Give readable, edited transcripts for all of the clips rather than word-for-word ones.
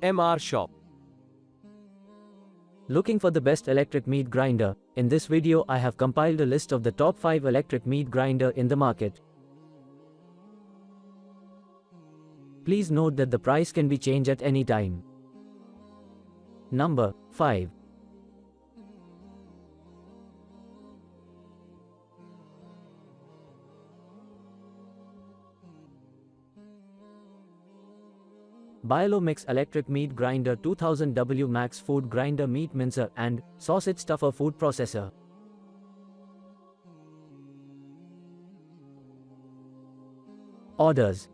MR Shop. Looking for the best electric meat grinder? In this video I have compiled a list of the top 5 electric meat grinder in the market. Please note that the price can be changed at any time. Number 5. Biolomix Electric Meat Grinder 2000W Max Food Grinder Meat Mincer and Sausage Stuffer Food Processor. Orders.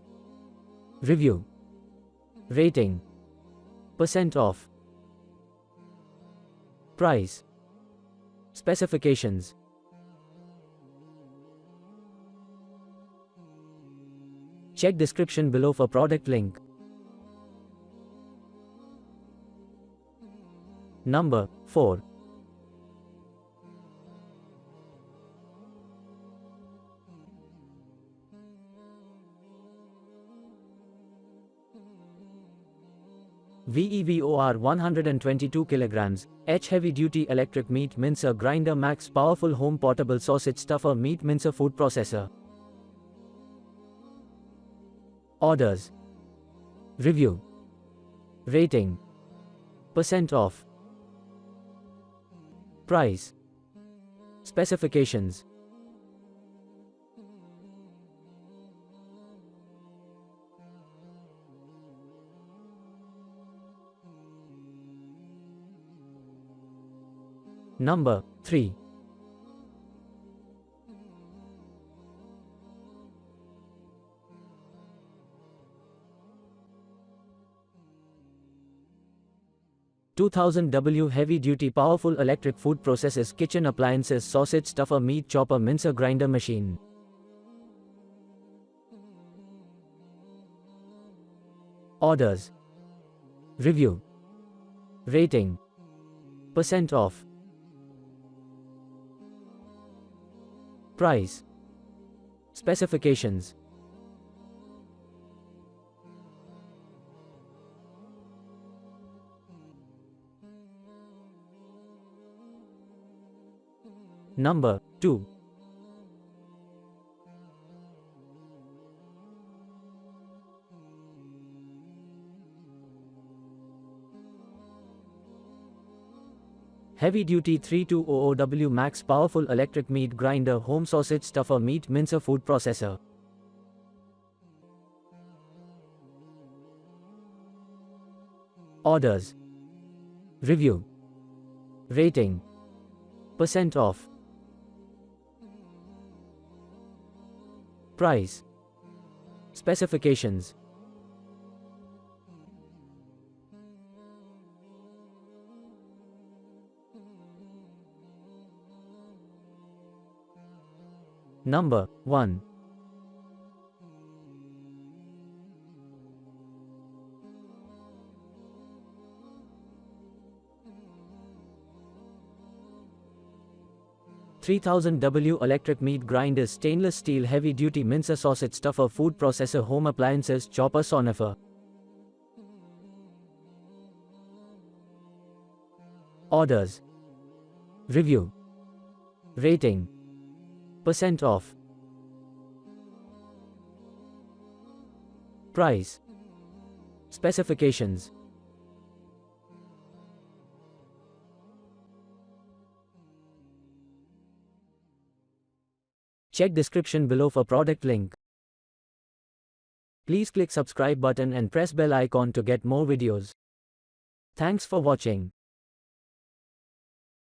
Review. Rating. Percent off. Price. Specifications. Check description below for product link. Number 4. VEVOR 122 kg, H Heavy Duty Electric Meat Mincer Grinder Max Powerful Home Portable Sausage Stuffer Meat Mincer Food Processor. Orders. Review. Rating. Percent off. Price. Specifications. Number 3. (2000W Heavy Duty Powerful Electric Food Processors Kitchen Appliances Sausage Stuffer Meat Chopper Mincer Grinder Machine. Orders. Review. Rating. Percent off. Price. Specifications. Number 2. Heavy Duty 3200W Max Powerful Electric Meat Grinder Home Sausage Stuffer Meat Mincer Food Processor. Orders. Review. Rating. Percent off. Price. Specifications. Number 1. (3000W Electric Meat Grinders Stainless Steel Heavy Duty Mincer Sausage Stuffer Food Processor Home Appliances Chopper Sonifer. Orders. Review. Rating. Percent off. Price. Specifications. Check description below for product link. Please click subscribe button and press bell icon to get more videos. Thanks for watching.